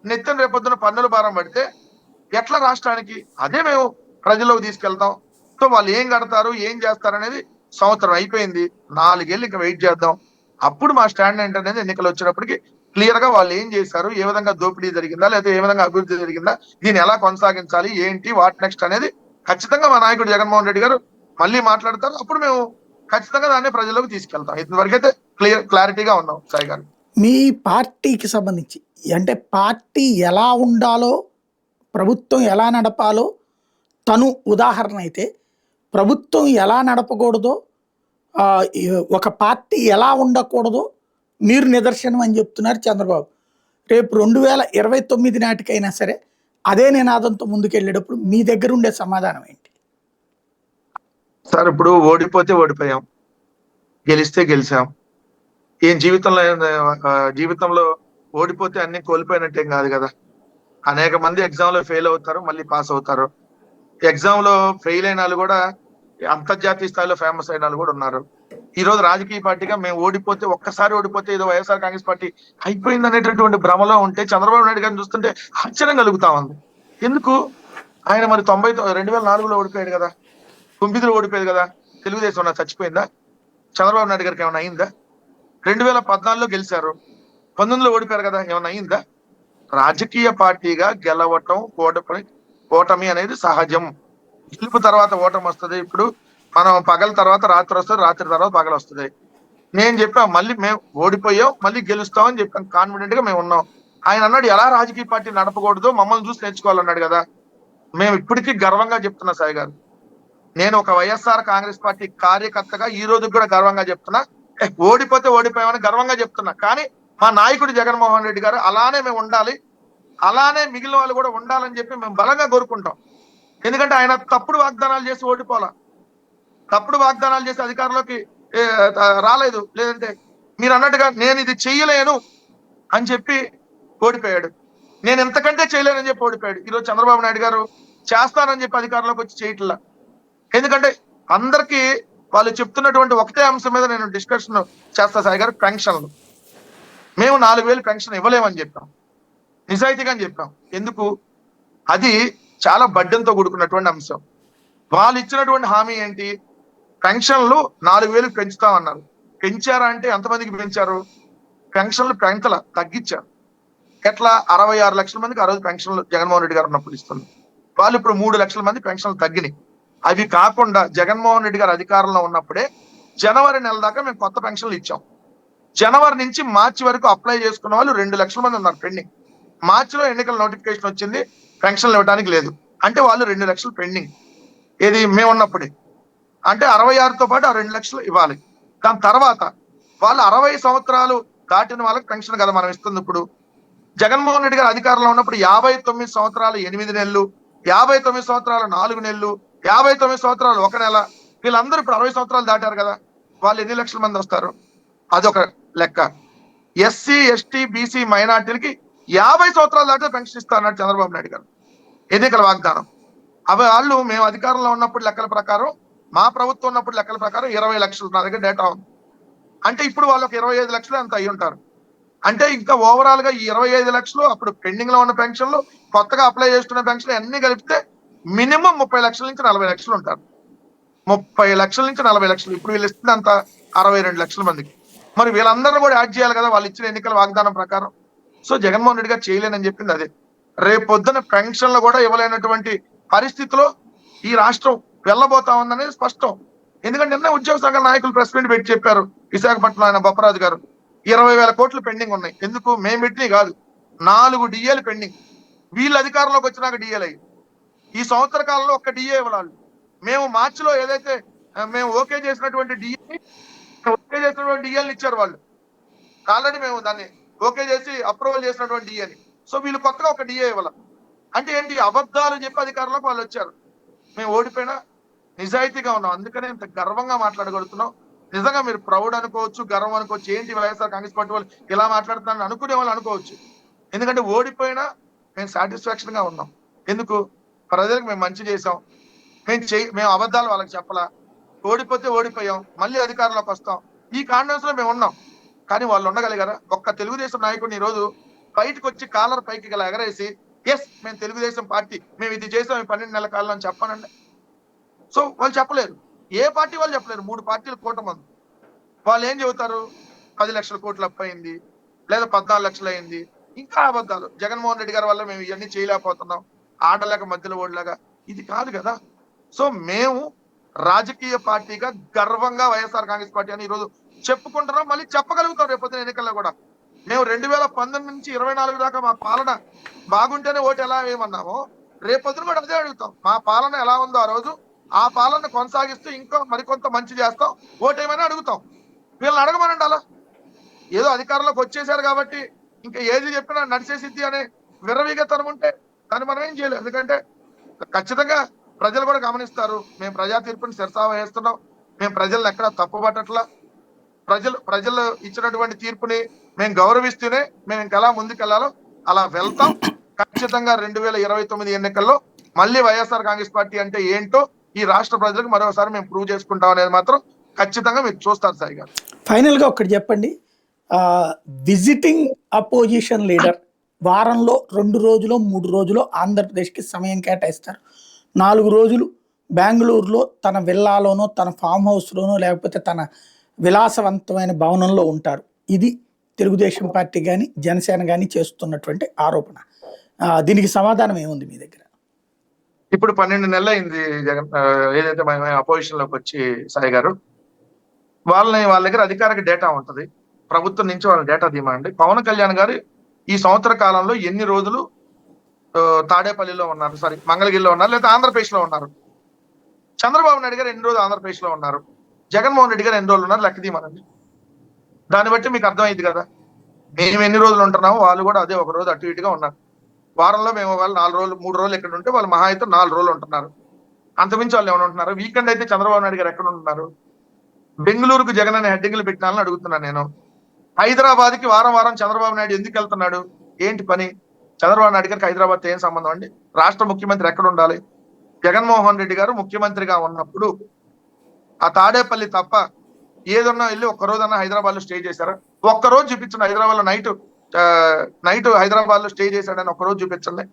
నెత్తిన రేపొద్దున పన్నుల భారం పడితే ఎట్లా రాష్ట్రానికి? అదే మేము ప్రజల్లోకి తీసుకెళ్తాం. సో వాళ్ళు ఏం కడతారు, ఏం చేస్తారు అనేది సంవత్సరం అయిపోయింది. 4 ఏళ్ళు ఇంకా వెయిట్ చేద్దాం. అప్పుడు మా స్టాండ్ ఏంటనేది ఎన్నికలు వచ్చినప్పటికీ క్లియర్ గా వాళ్ళు ఏం చేశారు, ఏ విధంగా దోపిడీ జరిగిందా, లేకపోతే ఏ విధంగా అభివృద్ధి జరిగిందా, దీన్ని ఎలా కొనసాగించాలి, ఏంటి వాట్ నెక్స్ట్ అనేది ఖచ్చితంగా మా నాయకుడు జగన్మోహన్ రెడ్డి గారు మళ్ళీ మాట్లాడతారు. అప్పుడు మేము ఖచ్చితంగా దాన్ని ప్రజల్లోకి తీసుకెళ్తాం. ఇంతవరకైతే క్లారిటీగా ఉన్నాం సాయి గారు. మీ పార్టీకి సంబంధించి అంటే పార్టీ ఎలా ఉండాలో, ప్రభుత్వం ఎలా నడపాలో తను ఉదాహరణ అయితే, ప్రభుత్వం ఎలా నడపకూడదో, ఆ, ఒక పార్టీ ఎలా ఉండకూడదో మీరు నిదర్శనం అని చెప్తున్నారు చంద్రబాబు. రేపు 2029 నాటికైనా సరే అదే నినాదంతో ముందుకెళ్ళేటప్పుడు మీ దగ్గర ఉండే సమాధానం ఏంటి? సార్ ఇప్పుడు ఓడిపోతే ఓడిపోయాం, గెలిస్తే గెలిచాం. ఏం జీవితంలో ఓడిపోతే అన్ని కోల్పోయినట్టేం కాదు కదా. అనేక మంది ఎగ్జామ్ లో ఫెయిల్ అవుతారు, మళ్ళీ పాస్ అవుతారు. ఎగ్జామ్ లో ఫెయిల్ అయిన వాళ్ళు కూడా అంతర్జాతీయ స్థాయిలో ఫేమస్ అయిన వాళ్ళు కూడా ఉన్నారు. ఈ రోజు రాజకీయ పార్టీగా మేము ఓడిపోతే, ఒక్కసారి ఓడిపోతే ఏదో వైఎస్ఆర్ కాంగ్రెస్ పార్టీ అయిపోయింది అనేటటువంటి భ్రమలో ఉంటే చంద్రబాబు నాయుడు గారిని చూస్తుంటే ఆశ్చర్యం కలుగుతా ఉంది. ఎందుకు? ఆయన మరి 2004లో ఓడిపోయాడు కదా, 9లో ఓడిపోయాడు కదా. తెలుగుదేశం నా చచ్చిపోయిందా? చంద్రబాబు నాయుడు గారికి ఏమైనా అయిందా? 2014లో గెలిచారు, 19లో ఓడిపోయారు కదా, ఏమైనా అయిందా? రాజకీయ పార్టీగా గెలవటం, ఓటమి అనేది సహజం. గెలుపు తర్వాత ఓటమి వస్తుంది. ఇప్పుడు మనం పగల తర్వాత రాత్రి వస్తుంది, రాత్రి తర్వాత పగలు వస్తుంది. నేను చెప్పా మళ్ళీ మేము ఓడిపోయాం, మళ్ళీ గెలుస్తామని చెప్పాం, కాన్ఫిడెంట్ గా మేము ఉన్నాం. ఆయన అన్నాడు ఎలా రాజకీయ పార్టీ నడపకూడదు, మమ్మల్ని చూసి నేర్చుకోవాలన్నాడు కదా. మేము ఇప్పటికీ గర్వంగా చెప్తున్నా సాయి గారు, నేను ఒక వైఎస్ఆర్ కాంగ్రెస్ పార్టీ కార్యకర్తగా ఈ రోజు కూడా గర్వంగా చెప్తున్నా. ఓడిపోతే ఓడిపోయామని గర్వంగా చెప్తున్నా. కానీ మా నాయకుడు జగన్మోహన్ రెడ్డి గారు అలానే మేము ఉండాలి, అలానే మిగిలిన వాళ్ళు కూడా ఉండాలని చెప్పి మేము బలంగా కోరుకుంటాం. ఎందుకంటే ఆయన తప్పుడు వాగ్దానాలు చేసి ఓడిపోలా, తప్పుడు వాగ్దానాలు చేసి అధికారంలోకి రాలేదు. లేదంటే మీరు అన్నట్టుగా నేను ఇది చెయ్యలేను అని చెప్పి ఓడిపోయాడు. నేను ఎంతకంటే చేయలేనని చెప్పి ఓడిపోయాడు. ఈరోజు చంద్రబాబు నాయుడు గారు చేస్తానని చెప్పి అధికారంలోకి వచ్చి చేయట్లా. ఎందుకంటే అందరికీ వాళ్ళు చెప్తున్నటువంటి ఒకటే అంశం మీద నేను డిస్కషన్ చేస్తా సాయి గారు. పెన్షన్లు మేము 4,000 పెన్షన్ ఇవ్వలేమని చెప్పాం, నిజాయితీగా చెప్పాం. ఎందుకు? అది చాలా బడ్డెంతో కూడుకున్నటువంటి అంశం. వాళ్ళు ఇచ్చినటువంటి హామీ ఏంటి? పెన్షన్లు 4,000 పెంచుతామన్నారు. పెంచారా అంటే ఎంతమందికి పెంచారు? పెన్షన్లు తగ్గించారు. ఎట్లా? 66 లక్షల మందికి ఆ రోజు పెన్షన్లు జగన్మోహన్ రెడ్డి గారు ఉన్నప్పుడు ఇస్తుంది. వాళ్ళు ఇప్పుడు 3 లక్షల మంది పెన్షన్లు తగ్గినాయి. అవి కాకుండా జగన్మోహన్ రెడ్డి గారు అధికారంలో ఉన్నప్పుడే జనవరి నెల దాకా మేము కొత్త పెన్షన్లు ఇచ్చాం. జనవరి నుంచి మార్చి వరకు అప్లై చేసుకున్న వాళ్ళు 2 లక్షల మంది ఉన్నారు పెండింగ్. మార్చిలో ఎన్నికల నోటిఫికేషన్ వచ్చింది, పెన్షన్లు ఇవ్వడానికి లేదు. అంటే వాళ్ళు 2 లక్షలు పెండింగ్. ఏది మేము ఉన్నప్పుడే. అంటే 66తో పాటు ఆ 2 లక్షలు ఇవ్వాలి. దాని తర్వాత వాళ్ళు 60 సంవత్సరాలు దాటిన వాళ్ళకి పెన్షన్ కదా మనం ఇస్తుంది. ఇప్పుడు జగన్మోహన్ రెడ్డి గారు అధికారంలో ఉన్నప్పుడు 59 సంవత్సరాలు 8 నెలలు, 59 సంవత్సరాలు 4 నెలలు, 59 సంవత్సరాలు 1 నెల, వీళ్ళందరూ ఇప్పుడు 60 సంవత్సరాలు దాటారు కదా. వాళ్ళు ఎన్ని లక్షల మంది వస్తారు? అదొక లెక్క. ఎస్సీ, ఎస్టీ, బీసీ మైనార్టీలకి 50 సంవత్సరాలు దాటితే పెన్షన్ ఇస్తా అన్నాడు చంద్రబాబు నాయుడు గారు, ఎన్నికల వాగ్దానం. అవి వాళ్ళు మేము అధికారంలో ఉన్నప్పుడు లెక్కల ప్రకారం, మా ప్రభుత్వం ఉన్నప్పుడు లెక్కల ప్రకారం 20 లక్షలు నా దగ్గర డేటా ఉంది. అంటే ఇప్పుడు వాళ్ళకి 25 లక్షలు అంత అయ్యి ఉంటారు. అంటే ఇంకా ఓవరాల్ గా ఈ 25 లక్షలు అప్పుడు పెండింగ్ లో ఉన్న పెన్షన్లు, కొత్తగా అప్లై చేసుకున్న పెన్షన్లు అన్ని కలిపితే మినిమం 30 లక్షల నుంచి 40 లక్షలు ఉంటారు. 30 లక్షల నుంచి 40 లక్షలు. ఇప్పుడు వీళ్ళు ఇస్తుంది అంత 62 లక్షల మందికి. మరి వీళ్ళందరూ కూడా యాడ్ చేయాలి కదా వాళ్ళు ఇచ్చిన ఎన్నికల వాగ్దానం ప్రకారం. సో జగన్మోహన్ రెడ్డి గారు చేయలేనని చెప్పింది అదే. రేపు పొద్దున పెన్షన్లు కూడా ఇవ్వలేనటువంటి పరిస్థితిలో ఈ రాష్ట్రం వెళ్ళబోతా ఉందనేది స్పష్టం. ఎందుకంటే నిన్న ఉద్యోగ సంఘ నాయకులు ప్రెస్ మీట్ పెట్టి చెప్పారు. విశాఖపట్నం ఆయన బొప్పరాజు గారు 20,000 కోట్లు పెండింగ్ ఉన్నాయి. ఎందుకు? మేము పెట్టినవి కాదు, 4 డిఏలు పెండింగ్. వీళ్ళు అధికారంలోకి వచ్చినాక డిఏలు అయ్యి ఈ సంవత్సర కాలంలో ఒక్క డిఏ ఇవ్వాలి. మేము మార్చిలో ఏదైతే మేము ఓకే చేసినటువంటి డిఏలు ఇచ్చారు వాళ్ళు. ఆల్రెడీ మేము దాన్ని ఓకే చేసి అప్రూవల్ చేసినటువంటి డిఏని. సో వీళ్ళు కొత్తగా ఒక డిఏ ఇవ్వాలి. అంటే ఏంటి? అబద్ధాలు చెప్పి అధికారంలోకి వాళ్ళు వచ్చారు. మేము ఓడిపోయినా నిజాయితీగా ఉన్నాం, అందుకనే ఇంత గర్వంగా మాట్లాడగలుగుతున్నాం. నిజంగా మీరు ప్రౌడ్ అనుకోవచ్చు, గర్వం అనుకోవచ్చు. ఏంటి వైఎస్ఆర్ కాంగ్రెస్ పార్టీ వాళ్ళు ఇలా మాట్లాడుతున్నారని అనుకునే వాళ్ళు అనుకోవచ్చు. ఎందుకంటే ఓడిపోయినా మేము సాటిస్ఫాక్షన్ గా ఉన్నాం. ఎందుకు? ప్రజలకు మేము మంచి చేసాం. మేము అబద్ధాలు వాళ్ళకి చెప్పలా. ఓడిపోతే ఓడిపోయాం, మళ్ళీ అధికారంలోకి వస్తాం, ఈ కాన్ఫిడెన్స్ లో మేము ఉన్నాం. కానీ వాళ్ళు ఉండగలిగారా? ఒక్క తెలుగుదేశం నాయకుడిని ఈ రోజు బయటకు వచ్చి కాలర్ పైకి గల ఎగరేసి ఎస్ మేము తెలుగుదేశం పార్టీ, మేము ఇది చేసాం ఈ 12 నెలల కాలంలో అని చెప్పానండి. సో వాళ్ళు చెప్పలేరు. ఏ పార్టీ వాళ్ళు చెప్పలేరు. 3 పార్టీలు కూటమి ఉంది. వాళ్ళు ఏం చెబుతారు? 10 లక్షల కోట్లు అప్పు అయింది, లేదా 14 లక్షలు అయింది. ఇంకా అబద్ధాలు. జగన్మోహన్ రెడ్డి గారి వల్ల మేము ఇవన్నీ చేయలేకపోతున్నాం, ఆడలేక మధ్యలో ఓడలాగా. ఇది కాదు కదా. సో మేము రాజకీయ పార్టీగా గర్వంగా వైఎస్ఆర్ కాంగ్రెస్ పార్టీ అని ఈరోజు చెప్పుకుంటున్నాం. మళ్ళీ చెప్పగలుగుతాం రేపొద్దున ఎన్నికల్లో కూడా. మేము 2019 నుంచి 24 దాకా మా పాలన బాగుంటేనే ఓటు ఎలా వేయమన్నామో రేపొద్దున కూడా అదే అడుగుతాం. మా పాలన ఎలా ఉందో ఆ రోజు ఆ పాలన కొనసాగిస్తూ ఇంకా మరికొంత మంచి చేస్తాం, ఓటేమని అడుగుతాం. వీళ్ళని అడగమనండి. అలా ఏదో అధికారంలోకి వచ్చేసారు కాబట్టి ఇంకా ఏది చెప్పినా నడిచేసిద్ది అనే విర్రవీగతనం ఉంటే దాన్ని మనం ఏం చేయలేదు. ఎందుకంటే ఖచ్చితంగా ప్రజలు కూడా గమనిస్తారు. మేము ప్రజా తీర్పుని శిరసావహిస్తున్నాం. మేము ప్రజలను ఎక్కడ తప్పుపట్టట్లా. ప్రజలు ఇచ్చినటువంటి తీర్పుని మేము గౌరవిస్తూనే మేము ఇంకెలా ముందుకెళ్లాలో అలా వెళ్తాం. ఖచ్చితంగా 2029 ఎన్నికల్లో మళ్ళీ వైఎస్ఆర్ కాంగ్రెస్ పార్టీ అంటే ఏంటో ఈ రాష్ట్ర ప్రజలకు మరోసారి మేము ప్రూవ్ చేసుకుంటాం అనేది మాత్రం ఖచ్చితంగా మీరు చూస్తారు సాయి గారు. ఫైనల్ గా ఒకటి చెప్పండి. విజిటింగ్ అపోజిషన్ లీడర్ వారంలో 2 రోజులు 3 రోజులు ఆంధ్రప్రదేశ్కి సమయం కేటాయిస్తారు. 4 రోజులు బెంగళూరులో తన విల్లాలోనో తన ఫామ్ హౌస్లోనో లేకపోతే తన విలాసవంతమైన భవనంలో ఉంటారు. ఇది తెలుగుదేశం పార్టీ కానీ జనసేన కానీ చేస్తున్నటువంటి ఆరోపణ. దీనికి సమాధానం ఏముంది మీ దగ్గర? ఇప్పుడు 12 నెలలు అయింది జగన్ ఏదైతే మేము అపోజిషన్ లోకి వచ్చి సాయి గారు. వాళ్ళ దగ్గర అధికారిక డేటా ఉంటది. ప్రభుత్వం నుంచి వాళ్ళ డేటా తీయమండి. పవన్ కళ్యాణ్ గారు ఈ సంవత్సర కాలంలో ఎన్ని రోజులు తాడేపల్లిలో ఉన్నారు, సారీ మంగళగిరిలో ఉన్నారు, లేదా ఆంధ్రప్రదేశ్ లో ఉన్నారు? చంద్రబాబు నాయుడు గారు ఎన్ని రోజులు ఆంధ్రప్రదేశ్ లో ఉన్నారు? జగన్మోహన్ రెడ్డి గారు ఎన్ని రోజులు ఉన్నారు? లెక్క తీయమనండి. దాన్ని బట్టి మీకు అర్థమైంది కదా. మేము ఎన్ని రోజులు ఉంటున్నామో వాళ్ళు కూడా అదే ఒక రోజు అటు ఇటుగా ఉన్నారు. వారంలో మేము వాళ్ళు 4 రోజులు 3 రోజులు ఎక్కడ ఉంటే వాళ్ళు మహా అయితే 4 రోజులు ఉంటున్నారు. అంతమించి వాళ్ళు ఏమైనా ఉంటున్నారు? వీకెండ్ అయితే చంద్రబాబు నాయుడు గారు ఎక్కడ ఉంటున్నారు? బెంగళూరుకు జగన్ అనే హెడ్డింగ్లు పెట్టినాలని అడుగుతున్నాను నేను. హైదరాబాద్ కి వారం వారం చంద్రబాబు నాయుడు ఎందుకు వెళ్తున్నాడు? ఏంటి పని? చంద్రబాబు నాయుడు గారికి హైదరాబాద్ ఏం సంబంధం అండి? రాష్ట్ర ముఖ్యమంత్రి ఎక్కడ ఉండాలి? జగన్మోహన్ రెడ్డి గారు ముఖ్యమంత్రిగా ఉన్నప్పుడు ఆ తాడేపల్లి తప్ప ఏదన్నా వెళ్ళి ఒక్కరోజన్నా హైదరాబాద్ లో స్టే చేశారా? ఒక్కరోజు చూపించండి. హైదరాబాద్ లో నైట్ హైదరాబాద్ లో స్టే చేశాడని ఒక్కరోజు చూపించండి.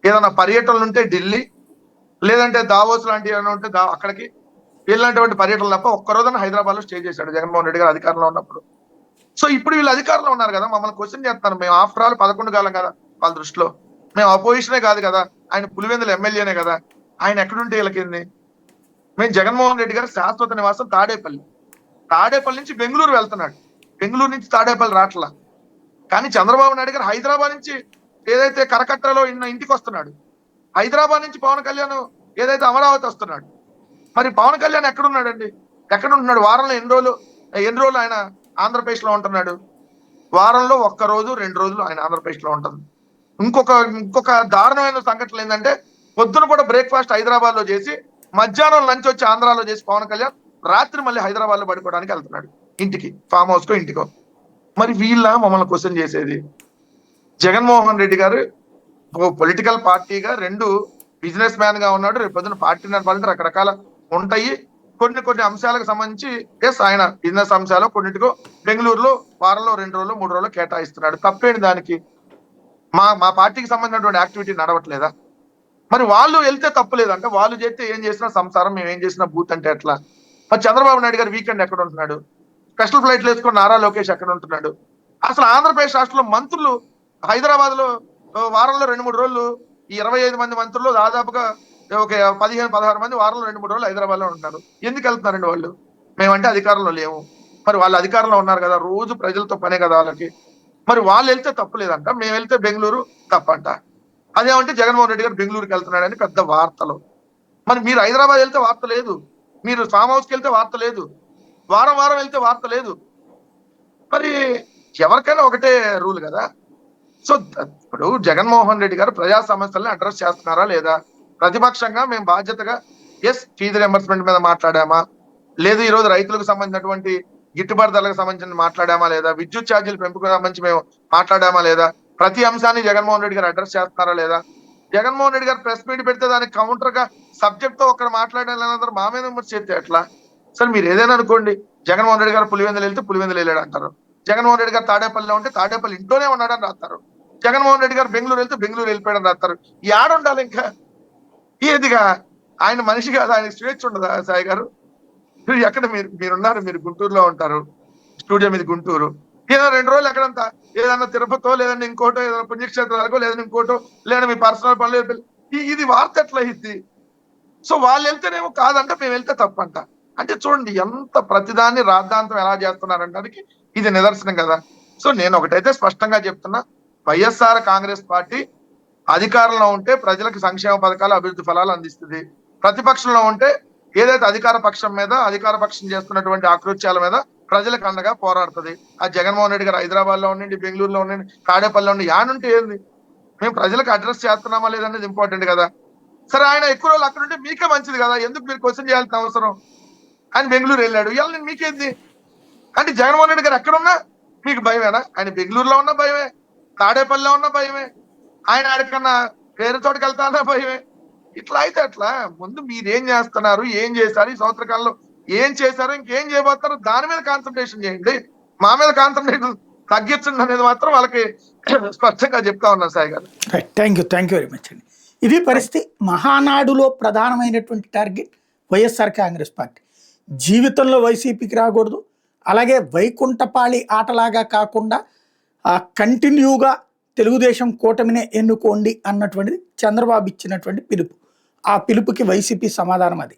ఏదన్నా పర్యటనలు ఉంటే ఢిల్లీ, లేదంటే దావోస్ లాంటివి ఏమైనా ఉంటే అక్కడికి వెళ్ళినటువంటి పర్యటనలు తప్ప ఒక్కరోజన్నా హైదరాబాద్ లో స్టే చేశాడు జగన్మోహన్ రెడ్డి గారు అధికారంలో ఉన్నప్పుడు. సో ఇప్పుడు వీళ్ళు అధికారంలో ఉన్నారు కదా, మమ్మల్ని క్వశ్చన్ చేస్తారు. మేము ఆఫ్టర్ ఆల్ 11 కాలం కదా వాళ్ళ దృష్టిలో. మేము అపోజిషనే కాదు కదా, ఆయన పులివెందుల ఎమ్మెల్యేనే కదా. ఆయన ఎక్కడుంటే వీళ్ళకింది? మేము జగన్మోహన్ రెడ్డి గారు శాశ్వత నివాసం తాడేపల్లి నుంచి బెంగళూరు వెళ్తున్నాడు. బెంగళూరు నుంచి తాడేపల్లి రాట్లా. కానీ చంద్రబాబు నాయుడు గారు హైదరాబాద్ నుంచి ఏదైతే కరకట్టలో ఇంటికి వస్తున్నాడు, హైదరాబాద్ నుంచి పవన్ కళ్యాణ్ ఏదైతే అమరావతి వస్తున్నాడు. మరి పవన్ కళ్యాణ్ ఎక్కడున్నాడండి? ఎక్కడ ఉంటున్నాడు? వారంలో ఎన్ని రోజులు ఆయన ఆంధ్రప్రదేశ్ లో ఉంటున్నాడు? వారంలో 1 రోజు 2 రోజులు ఆయన ఆంధ్రప్రదేశ్ లో ఉంటుంది. ఇంకొక దారుణమైన సంఘటనలు ఏంటంటే పొద్దున కూడా బ్రేక్ఫాస్ట్ హైదరాబాద్ లో చేసి మధ్యాహ్నం లంచ్ వచ్చి ఆంధ్రాలో చేసి పవన్ కళ్యాణ్ రాత్రి మళ్ళీ హైదరాబాద్ లో పడుకోవడానికి వెళ్తున్నాడు, ఇంటికి, ఫామ్ హౌస్ కో ఇంటికో. మరి వీళ్ళ మమ్మల్ని క్వశ్చన్ చేసేది? జగన్మోహన్ రెడ్డి గారు పొలిటికల్ పార్టీగా 2 బిజినెస్ మ్యాన్ గా ఉన్నాడు. రేపు పొద్దున పార్టీ నడపాలంటే రకరకాల ఉంటాయి. కొన్ని అంశాలకు సంబంధించి ఆయన బిజినెస్ అంశాలు కొన్నిటికో బెంగళూరులో వారంలో 2 రోజులు 3 రోజులు కేటాయిస్తున్నాడు. తప్పేంటి దానికి? మా పార్టీకి సంబంధించినటువంటి యాక్టివిటీ నడవట్లేదా? మరి వాళ్ళు వెళ్తే తప్పు లేదంటే వాళ్ళు చేస్తే ఏం చేసినా సంసారం, మేము ఏం చేసినా బూత్ అంటే ఎట్లా? మరి చంద్రబాబు నాయుడు గారు వీకెండ్ ఎక్కడ ఉంటున్నాడు? స్పెషల్ ఫ్లైట్లు వేసుకుని నారా లోకేష్ ఎక్కడ ఉంటున్నాడు? అసలు ఆంధ్రప్రదేశ్ రాష్ట్రంలో మంత్రులు హైదరాబాద్ లో వారంలో 2-3 రోజులు ఈ 25 మంది మంత్రులు దాదాపుగా ఒక 15-16 మంది వారంలో 2-3 రోజులు హైదరాబాద్ లో ఉంటున్నారు. ఎందుకు వెళ్తున్నారండి వాళ్ళు? మేమంటే అధికారంలో లేము. మరి వాళ్ళు అధికారంలో ఉన్నారు కదా, రోజు ప్రజలతో పనే కదా వాళ్ళకి. మరి వాళ్ళు వెళ్తే తప్పు లేదంట, మేము వెళ్తే బెంగళూరు తప్పంట. అదేమంటే జగన్మోహన్ రెడ్డి గారు బెంగళూరుకి వెళ్తున్నాడని పెద్ద వార్తలు. మరి మీరు హైదరాబాద్ వెళ్తే వార్త లేదు, మీరు ఫామ్ హౌస్కి వెళ్తే వార్త లేదు, వారం వారం వెళ్తే వార్త లేదు. మరి ఎవరికైనా ఒకటే రూల్ కదా. సో ఇప్పుడు జగన్మోహన్ రెడ్డి గారు ప్రజా సమస్యల్ని అడ్రస్ చేస్తున్నారా లేదా? ప్రతిపక్షంగా మేము బాధ్యతగా ఫీజు రియంబర్స్మెంట్ మీద మాట్లాడామా, లేదు ఈ రోజు రైతులకు సంబంధించినటువంటి గిట్టుబాటు ధరలకు సంబంధించి మాట్లాడామా లేదా, విద్యుత్ ఛార్జీల పెంపుకు సంబంధించి మేము మాట్లాడామా లేదా, ప్రతి అంశాన్ని జగన్మోహన్ రెడ్డి గారు అడ్రస్ చేస్తున్నారా లేదా? జగన్మోహన్ రెడ్డి గారు ప్రెస్ మీట్ పెడితే దానికి కౌంటర్ గా సబ్జెక్ట్ తో ఒకరు మాట్లాడాలందరూ మా మీద విమర్శ చేస్తే ఎట్లా? సరే మీరు ఏదైనా అనుకోండి, జగన్మోహన్ రెడ్డి గారు పులివెందులు వెళ్తే పులివెందులు వెళ్ళాడు అంటారు, జగన్మోహన్ రెడ్డి గారు తాడేపల్లిలో ఉంటే తాడేపల్లి ఇంట్లోనే ఉన్నాడని రాస్తారు, జగన్మోహన్ రెడ్డి గారు బెంగళూరు వెళ్తే బెంగళూరు వెళ్ళిపోయాడని రాస్తారు. యాడ ఉండాలి ఇంకా? ఏదిగా ఆయన మనిషి కాదు, ఆయన స్వేచ్ఛ ఉండదా సాయి గారు? ఎక్కడ మీరున్నారు, మీరు గుంటూరులో ఉంటారు, స్టూడియో మీద గుంటూరు. ఏదో 2 రోజులు ఎక్కడంతా ఏదన్నా తిరుపతో, లేదంటే ఇంకోటో, ఏదైనా పుణ్యక్షేత్రాలకో, లేదంటే ఇంకోటో, లేదా మీ పర్సనల్ పనులు ఇది వార్త ఎట్లా అయింది? సో వాళ్ళు వెళ్తేనేమో కాదంట, మేము వెళ్తే తప్పంట. అంటే చూడండి ఎంత ప్రతిదాన్ని రాద్ధాంతం ఎలా చేస్తున్నారంటానికి ఇది నిదర్శనం కదా. సో నేను ఒకటైతే స్పష్టంగా చెప్తున్నా, వైఎస్ఆర్ కాంగ్రెస్ పార్టీ అధికారంలో ఉంటే ప్రజలకు సంక్షేమ పథకాలు, అభివృద్ధి ఫలాలు అందిస్తుంది. ప్రతిపక్షంలో ఉంటే ఏదైతే అధికార పక్షం మీద, అధికార పక్షం చేస్తున్నటువంటి ఆకృత్యాల మీద ప్రజలకు అండగా పోరాడుతుంది. ఆ జగన్మోహన్ రెడ్డి గారు హైదరాబాద్ లో ఉండండి, బెంగళూరులో ఉండండి, తాడేపల్లిలో ఉండి యానుంటే ఏంది? మేము ప్రజలకు అడ్రస్ చేస్తున్నామా లేదనేది ఇంపార్టెంట్ కదా. సరే ఆయన ఎక్కువ రోజులు అక్కడ ఉంటే మీకే మంచిది కదా, ఎందుకు మీరు క్వశ్చన్ చేయాల్సిన అవసరం? ఆయన బెంగళూరు వెళ్ళాడు, ఇవాళ నేను మీకేంది? అంటే జగన్మోహన్ రెడ్డి గారు ఎక్కడున్నా మీకు భయమేనా? ఆయన బెంగళూరులో ఉన్న భయమే, తాడేపల్లిలో ఉన్న భయమే, ఆయన ఆడికన్నా వేరే చోటుకి వెళ్తానా భయమే. ఇట్లా అయితే అట్లా ముందు మీరేం చేస్తున్నారు, ఏం చేశారు, ఈ సంవత్సర కాలంలో ఏం చేశారు, ఇంకేం చేయబోతారు, దాని మీద కాన్సన్ట్రేషన్ చేయండి. మా మీద కాన్సన్ట్రేషన్ తగ్గించండి అనేది మాత్రం వాళ్ళకి స్పష్టంగా చెప్తా ఉన్నారు సాయి గారు. థ్యాంక్ యూ వెరీ మచ్ అండి. ఇది పరిస్థితి. మహానాడులో ప్రధానమైనటువంటి టార్గెట్ వైఎస్ఆర్ కాంగ్రెస్ పార్టీ. జీవితంలో వైసీపీకి రాకూడదు, అలాగే వైకుంఠపాళి ఆటలాగా కాకుండా కంటిన్యూగా తెలుగుదేశం కూటమినే ఎన్నుకోండి అన్నటువంటిది చంద్రబాబు ఇచ్చినటువంటి పిలుపు. ఆ పిలుపుకి వైసీపీ సమాధానం అది.